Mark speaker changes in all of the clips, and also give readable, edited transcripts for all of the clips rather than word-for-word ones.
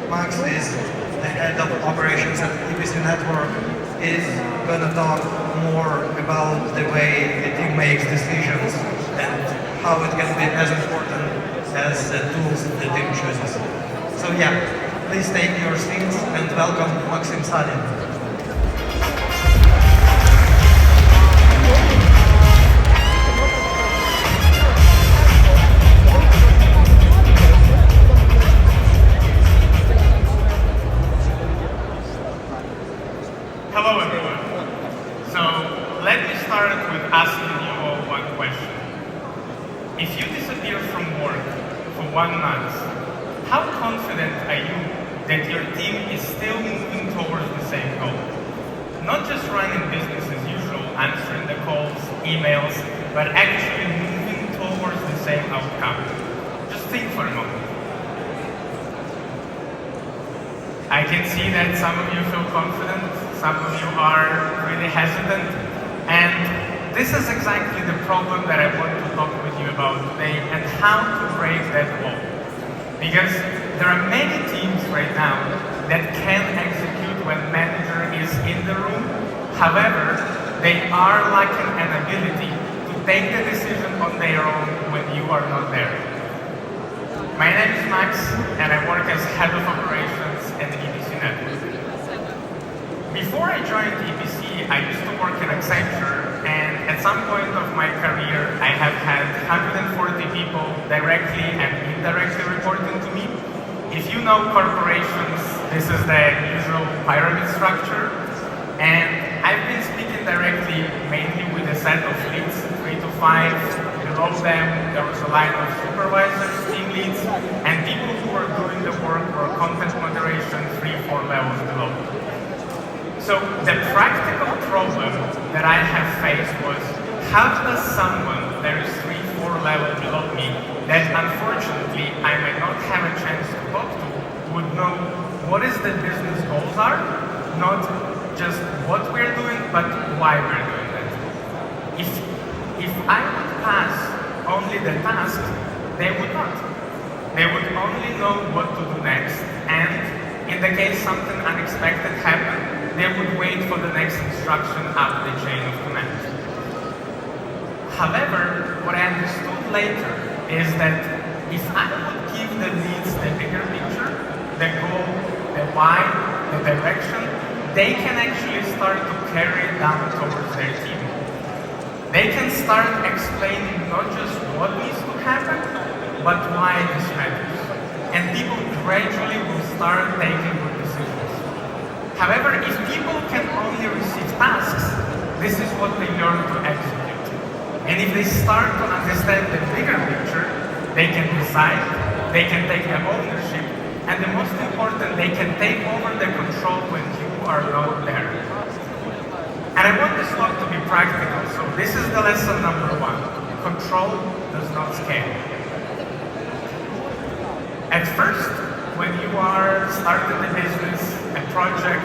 Speaker 1: Max is the head of operations at EPC Network, is going to talk more about the way the team makes decisions and how it can be as important as the tools the team chooses. So yeah, please take your seats and welcome Max Sanin.
Speaker 2: Hello everyone. So let me start with asking you all one question. If you disappear from work for 1 month, how confident are you that your team is still moving towards the same goal? Not just running business as usual, answering the calls, emails, but actually moving towards the same outcome. Just think for a moment. I can see that some of you feel confident, some of you are really hesitant, and this is exactly the problem that I want to talk with you about today and how to break that wall. Because there are many teams right now that can execute when manager is in the room. However, they are lacking an ability to take the decision on their own when you are not there. My name is Max, and I work as head of operations at the EPC Network. Before I joined EPC, I used to work at Accenture, and at some point of my career, I have had 140 people directly and indirectly reporting to me. If you know corporations, this is the usual pyramid structure, and I've been speaking directly mainly with a set of leads, 3 to 5. Below them, there was a line of supervisors, team leads, and people who were doing the work for content moderation 3-4 levels below. So the practical problem that I have faced was, how does someone that is 3-4 levels below me, that unfortunately I might not have a chance to talk to, would know what is the business goals are, not just what we're doing, but why we're doing that. If I would pass only the tasks, they would not. They would only know what to do next, and in the case something unexpected happened, they would wait for the next instruction up the chain of command. However, what I understood later is that if I would give the leads the bigger picture, the goal, the why, the direction, they can actually start to carry it down towards their team. They can start explaining not just what needs to happen, but why this matters. And people gradually will start taking good decisions. However, if people can only receive tasks, this is what they learn to execute. And if they start to understand the bigger picture, they can decide, they can take the ownership, and the most important, they can take over the control when you are not there. And I want this talk to be practical, so this is the lesson number 1. Control does not scale. At first, when you are starting the business, a project,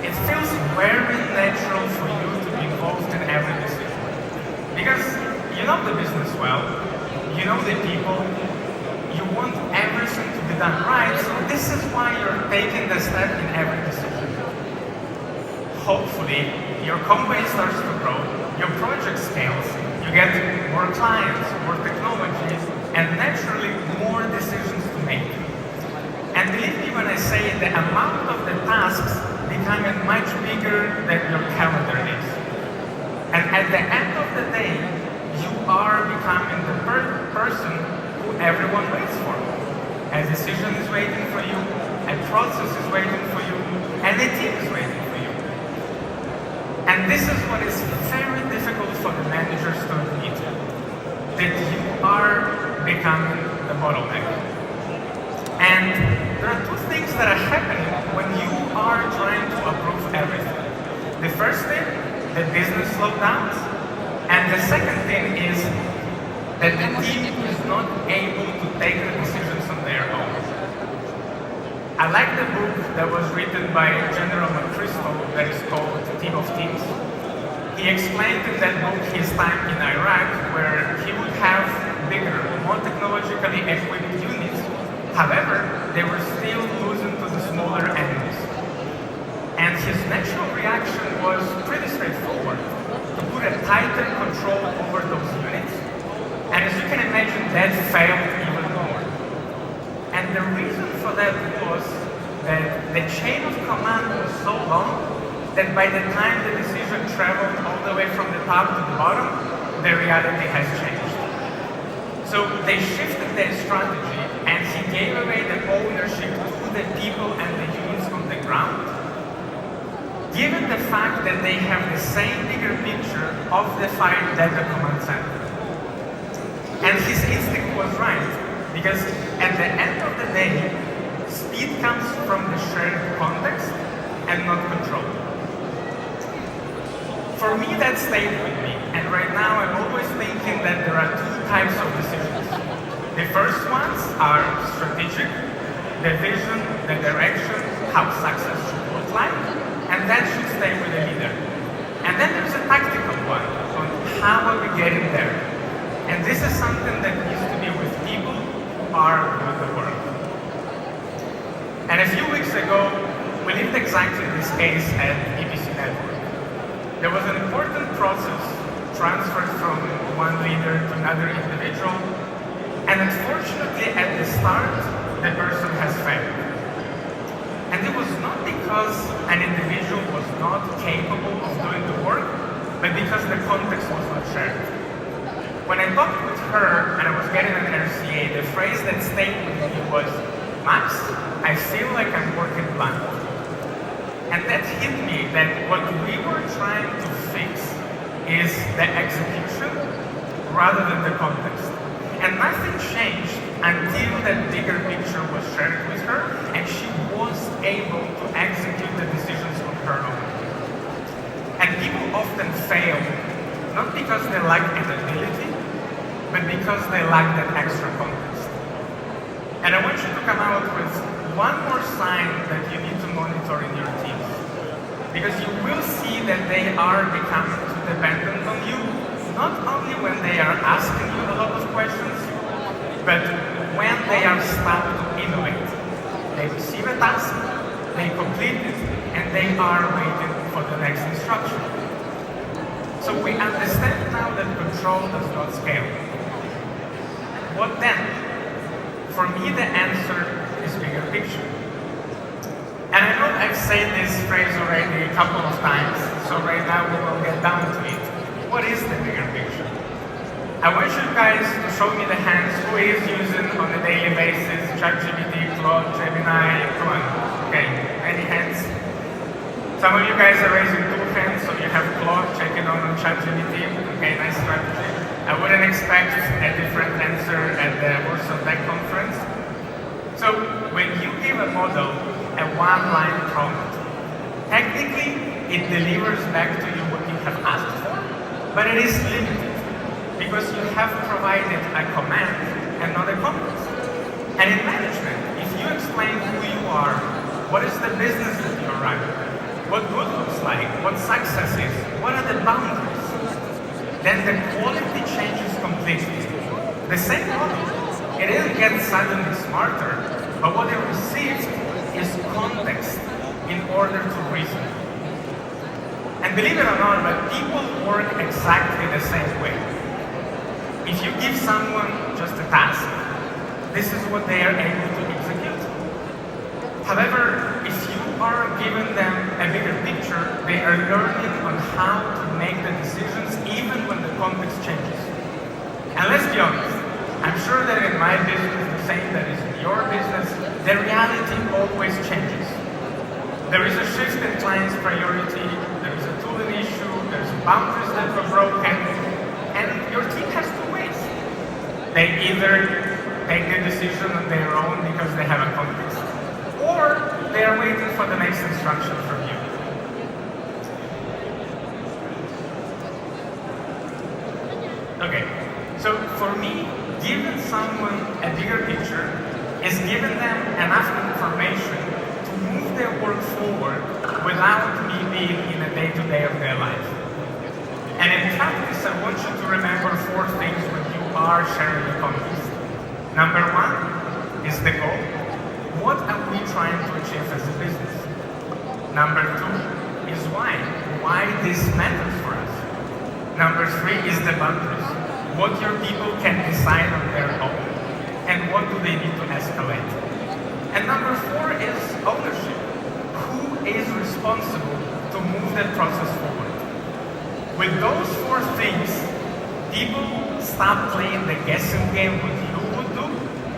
Speaker 2: it feels very natural for you to be involved in every decision. Because you know the business well, you know the people, you want everything to be done right, so this is why you're taking the step in every decision. Hopefully, your company starts to grow, your project scales, you get more clients, more technologies, and naturally more decisions to make. And believe me when I say the amount of the tasks becoming much bigger than your calendar is. And at the end of the day, you are becoming the person who everyone waits for. A decision is waiting for you, a process is waiting for you, and a team is waiting for you. And this is what is very difficult for the managers to admit, that you are becoming the bottleneck. And there are 2 things that are happening when you are trying to approve everything. The first thing, the business slowdowns, and the second thing is that the team is not able to take the decisions on their own. I like the book that was written by General McChrystal that is called Team of Teams. He explained in that book his time in Iraq, where he would have bigger, more technologically equipped units. However, they were still losing to the for that was that the chain of command was so long that by the time the decision traveled all the way from the top to the bottom, the reality has changed. So they shifted their strategy and he gave away the ownership to the people and the units on the ground, given the fact that they have the same bigger picture of the fight that the command center. And his instinct was right, because at the end of the day, speed comes from the shared context and not control. For me, that stayed with me, and right now I'm always thinking that there are two types of decisions. The first ones are strategic, the vision, the direction, how success should look like, and that should stay with the leader. And then there's a tactical one on how are we getting there. And this is something that needs to be with people who are with the world. And a few weeks ago, we lived exactly this case at EPC Network. There was an important process transferred from one leader to another individual, and unfortunately at the start, the person has failed. And it was not because an individual was not capable of doing the work, but because the context was not shared. When I talked with her and I was getting an RCA, the phrase that stayed with me was, "Max, I feel like I'm working blind." And that hit me that what we were trying to fix is the execution rather than the context. And nothing changed until that bigger picture was shared with her and she was able to execute the decisions on her own. And people often fail, not because they lack an ability, but because they lack that extra context. And I want you to come out with one more sign that you need to monitor in your teams. Because you will see that they are becoming too dependent on you, not only when they are asking you a lot of questions, but when they are stopped to innovate. They receive a task, they complete it, and they are waiting for the next instruction. So we understand now that control does not scale. What then? For me, the answer is bigger picture. And I know I've said this phrase already a couple of times, so right now we will get down to it. What is the bigger picture? I want you guys to show me the hands who is using on a daily basis ChatGPT, Claude, Gemini, come on. Okay, any hands? Some of you guys are raising 2 hands, so you have Claude checking on ChatGPT. Okay, nice strategy. I wouldn't expect a different answer at the Warsaw Tech conference. So when you give a model a one-line prompt, technically it delivers back to you what you have asked for, but it is limited because you have provided a command and not a context. And in management, if you explain who you are, what is the business that you're running, what good looks like, what success is, what are the boundaries, then the quality changes completely. The same model, it didn't get suddenly smarter, but what it receives is context in order to reason. And believe it or not, but people work exactly the same way. If you give someone just a task, this is what they are able to execute. However, if you are giving them a bigger picture, they are learning on how to make the decisions even when the context changes. And let's be honest, I'm sure that in my business, the same that is in your business, the reality always changes. There is a shift in client's priority, there is a tooling issue, there's boundaries that were broken, and your team has 2 ways. They either take the decision on their own because they have a context, or they are waiting for the next instruction from you. Okay, so for me, giving someone a bigger picture is giving them enough information to move their work forward without me being in a day-to-day of their life. And in practice, I want you to remember 4 things when you are sharing the context. Number 1 is the goal. What are we trying to achieve as a business? Number 2 is why. Why this matters for us. Number 3 is the boundaries. What your people can decide on their own, and what do they need to escalate. And number ownership. Who is responsible to move that process forward? With those four things, people stop playing the guessing game what you would do,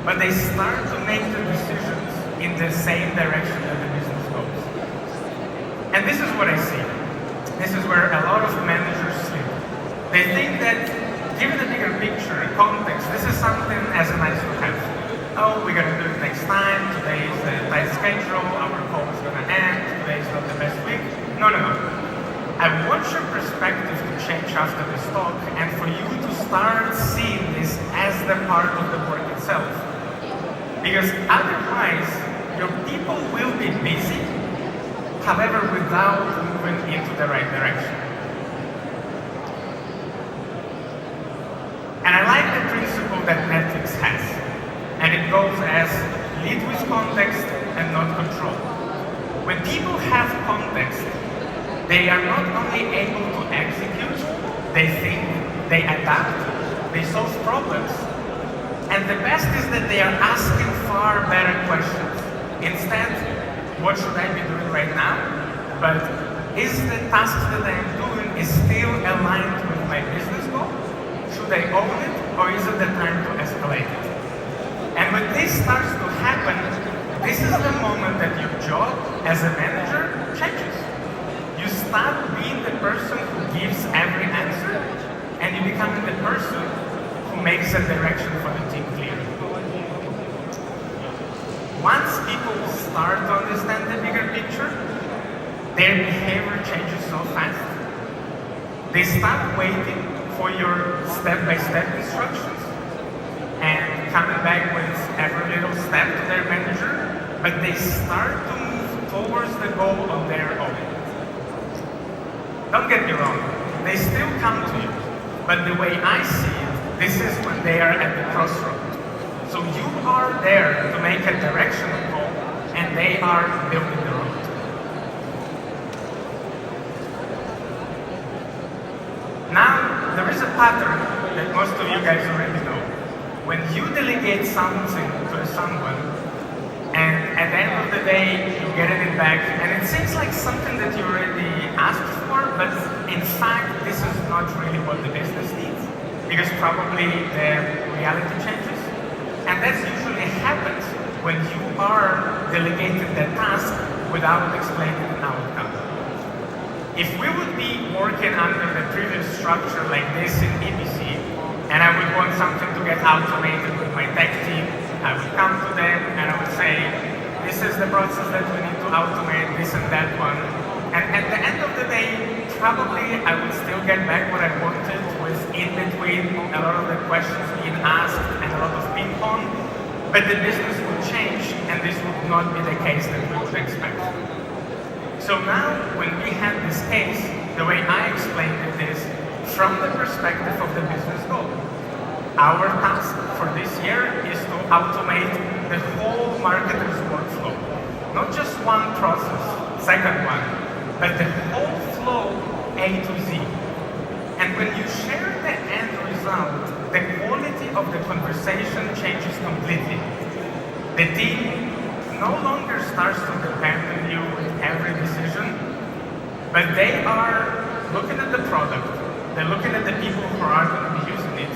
Speaker 2: but they start to make the decisions in the same direction that the business goes. And this is what I see. This is where a lot of managers sleep. They think that, given the bigger picture, context, this is something as a nice to have. Oh, we're gonna do it next time, today is a tight schedule, our call is gonna end, today is not the best week. No. I want your perspective to change after this talk and for you to start seeing this as the part of the work itself. Because otherwise, your people will be busy, however, without moving into the right direction. And I like the principle that Netflix has. And it goes as lead with context and not control. When people have context, they are not only able to execute, they think, they adapt, they solve problems, and the best is that they are asking far better questions. Instead, what should I be doing right now? But is the task that I am doing is still aligned with my business goal? Should I own it, or is it the time to escalate it? And when this starts to happen, this is the moment that your job as a manager changes. You stop being the person who gives every answer, and you become the person who makes a direction for the team clear. Once people start to understand the bigger picture, their behavior changes so fast. They stop waiting for your step-by-step instructions and coming back with every little step to their manager, but they start to move towards the goal on their own. Don't get me wrong, they still come to you, but the way I see it, this is when they are at the crossroad. So you are there to make a directional call, and they are building the road. Now, there is a pattern that most of you guys already know. When you delegate something to someone, and at the end of the day, you get it back, and it seems like something that you already asked for, but in fact, this is not really what the business needs, because probably the reality changes. And that usually happens when you are delegating the task without explaining an outcome. If we would be working under the previous structure like this in EPC, and I would want something to get automated with my tech team, I would come to them and I would say, this is the process that we need to automate, this and that one. And at the end of the day, probably I would still get back what I wanted with in between a lot of the questions being asked and a lot of ping pong, but the business would change and this would not be the case that we would expect. So now, when we have this case, the way I explained it is from the perspective of the business goal. Our task for this year is to automate the whole marketer's workflow. Not just one process, second one, but the whole flow A to Z. And when you share the end result, the quality of the conversation changes completely. The team no longer starts to depend on you with every decision, but they are looking at the product, they're looking at the people who are going to be using it,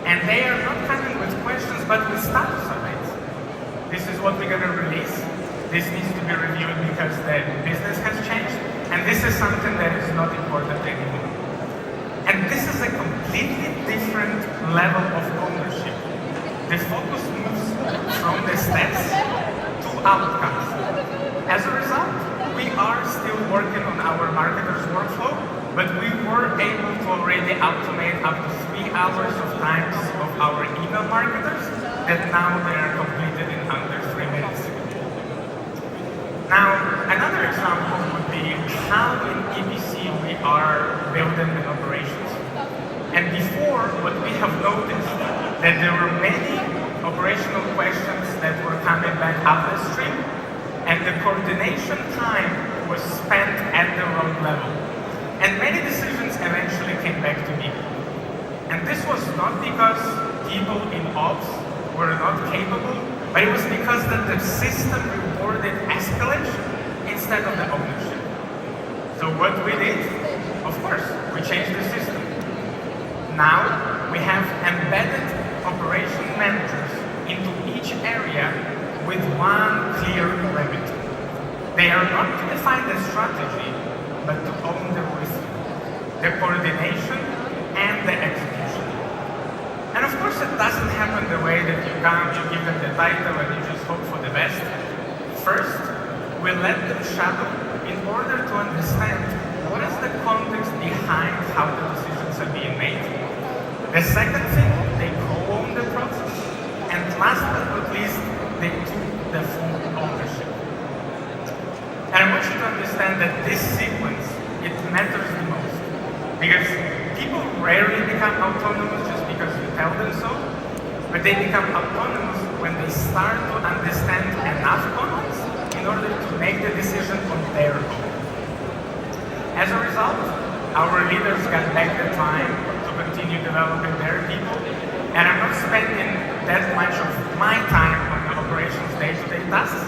Speaker 2: and they are not coming with questions, but with status updates. This is what we're going to release, this needs to be reviewed because the business has changed, and this is something that is not important anymore. And this is a completely different level of ownership. The focus moves from the steps to outcomes. As a result, we are still working on our marketers' workflow, but we were able to already automate up to 3 hours of times of our email marketers that now they are completed in under 3 minutes. Now, another example would be how in EPC we are building the operations. And before, what we have noticed that there were many operational questions that were coming back up the stream, and the coordination time was spent at the wrong level. And many decisions eventually came back to me. And this was not because people in ops were not capable, but it was because that the system rewarded escalate instead of the ownership. So what we did, of course, we changed the system. Now we have embedded operation managers into each area with one clear remit. They are not to define the strategy, but to own the risk, the coordination, and the execution. And of course, it doesn't happen the way that you come, you give them the title, and you just hope for the best. First, we let them shadow in order to understand what is the context behind how the decisions are being made. The second thing, they co-own the process. And last but not least, they took the full ownership. And I want you to understand that this sequence, it matters the most. Because people rarely become autonomous just because you tell them so, but they become autonomous when they start to understand enough context in order to make the decision on their own. As a result, our leaders got back the time to continue developing their people, and I'm not spending that much of my time on the operations day-to-day tasks,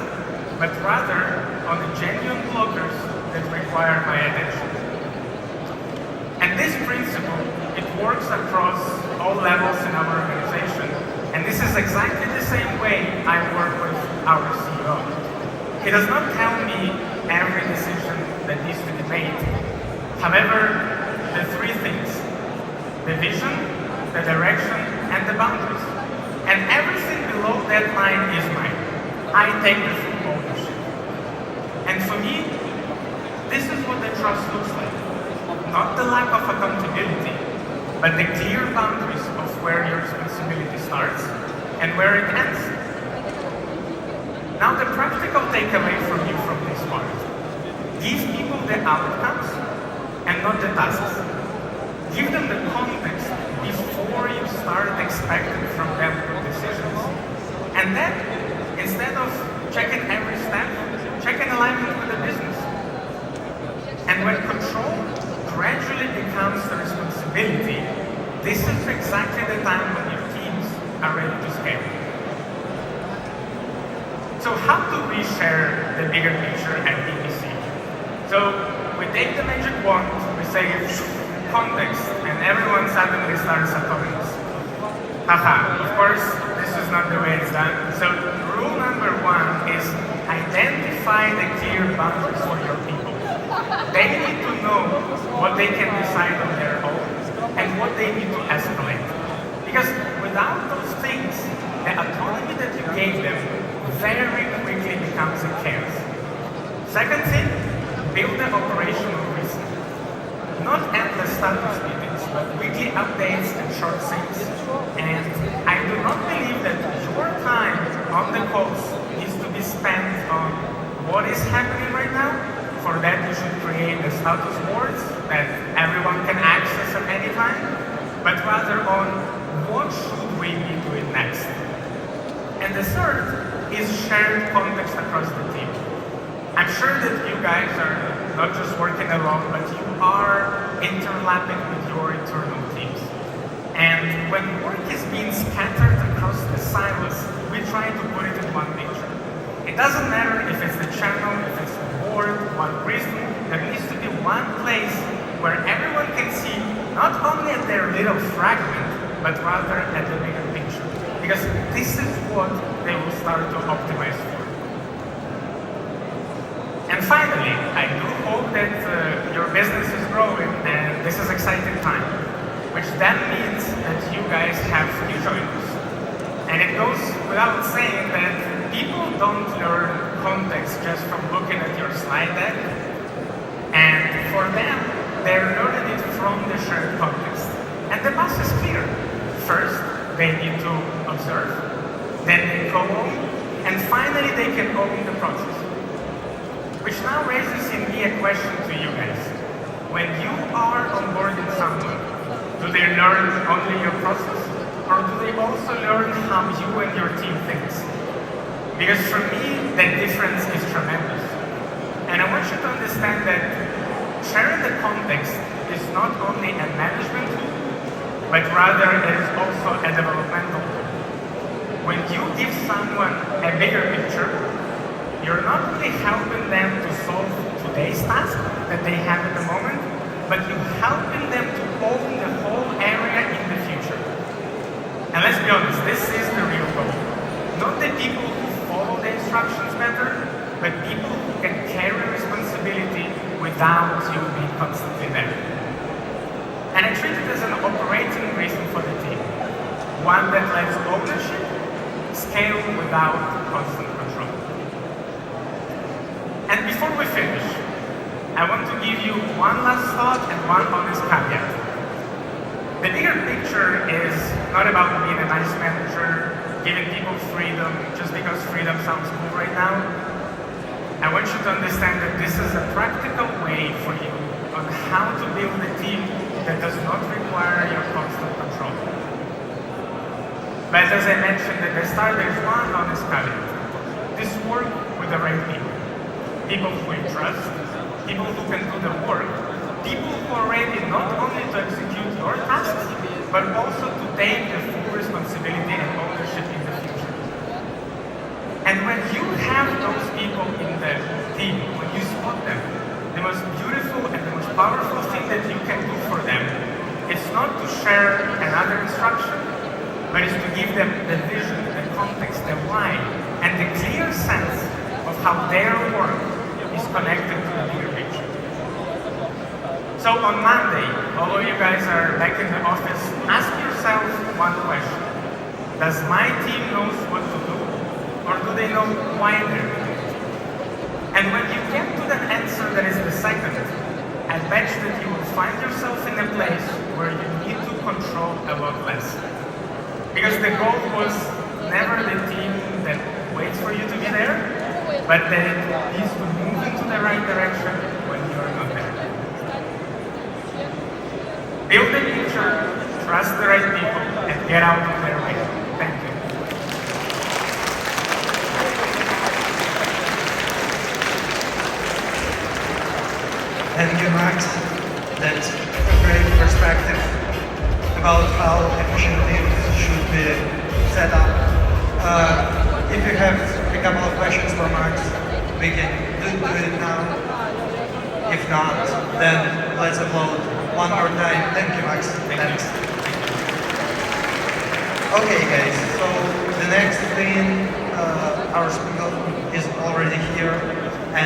Speaker 2: but rather on the genuine blockers that require my attention. And this principle, it works across all levels in our organization, and this is exactly the same way I work with our CEO. He does not tell me every decision that needs to be made. However, the three things, the vision, the direction, and the boundaries. And everything below that line is mine. I take the full ownership. And for me, this is what the trust looks like. Not the lack of accountability, but the clear boundaries of where your responsibility starts and where it ends. Now the practical takeaway from you from this part. Give people the outcomes and not the tasks. Give them the context before you start expecting from them decisions. And then, instead of checking every step, check in alignment with the business. And when control gradually becomes the responsibility, this is exactly the time when your teams are ready to scale. So how do we share the bigger picture at EPC? So we take the magic wand, we say context, and everyone suddenly starts autonomous. Haha, of course, this is not the way it's done. So rule number one is identify the clear boundaries for your people. They need to know what they can decide on their own and what they need to escalate. Because without those things, the autonomy that you gave them very quickly becomes a chaos. Second thing, build the operational risk. Not endless status meetings, but weekly updates and short syncs. And I do not believe that your time on the calls needs to be spent on what is happening right now. For that, you should create the status boards that everyone can access at any time, but rather on what should we be doing next. And the third is shared context across the team. I'm sure that you guys are not just working alone, but you are interlapping with your internal teams. And when work is being scattered across the silos, we try to put it in one picture. It doesn't matter if it's the channel, if it's the board, one reason, there needs to be one place where everyone can see not only at their little fragment, but rather at the bigger picture. Because this is what they will start to optimize for. And finally, I do hope that your business is growing and this is exciting time, which then means that you guys have new joiners. And it goes without saying that people don't learn context just from looking at your slide deck. And for them, they're learning it from the shared context. And the path is clear. First, they need to observe, then they co-own, and finally they can own the process. Which now raises in me a question to you guys. When you are onboarding someone, do they learn only your process? Or do they also learn how you and your team thinks? Because for me, the difference is tremendous. And I want you to understand that sharing the context is not only a management tool, but rather it is also a developmental tool. When you give someone a bigger picture, you're not only helping them to solve today's task that they have at the moment, but you're helping them to own the whole area in the future. And let's be honest, this is the real goal. Not the people who follow the instructions better, but people who can carry responsibility without you being constantly there. And I treat it as an operating reason for the team. One that lets ownership scale without constant control. And before we finish, I want to give you one last thought and one honest caveat. The bigger picture is not about being a nice manager, giving people freedom just because freedom sounds cool right now. I want you to understand that this is a practical way for you on how to build a team that does not require your constant control. But as I mentioned at the start, there's one honest caveat. This work with the right people. People who you trust, people who can do the work, people who are ready not only to execute your tasks, but also to take the full responsibility and ownership in the future. And when you have those people in the team, when you spot them, the most beautiful and the most powerful thing that you can do for them is not to share another instruction, but is to give them the vision, the context, the why, and the clear sense of how their work is connected to the bigger picture. So on Monday, although you guys are back in the office, ask yourself one question. Does my team know what to do? Or do they know why they're doing it? And when you get to that answer that is the second, I bet you that you will find yourself in a place where you need to control a lot less. Because the goal was never the team that waits for you to be there, but that it needs to move into the right direction when you're not there. Build the picture, trust the right people, and get out of their way. Thank you.
Speaker 1: Thank you, Max. That's a great perspective about how efficient teams should be set up. If you have a couple of questions for Max, we can do it now. If not, then let's upload one more time. Thank you, Max. Thanks. Okay, guys, so the next thing, our speaker is already here.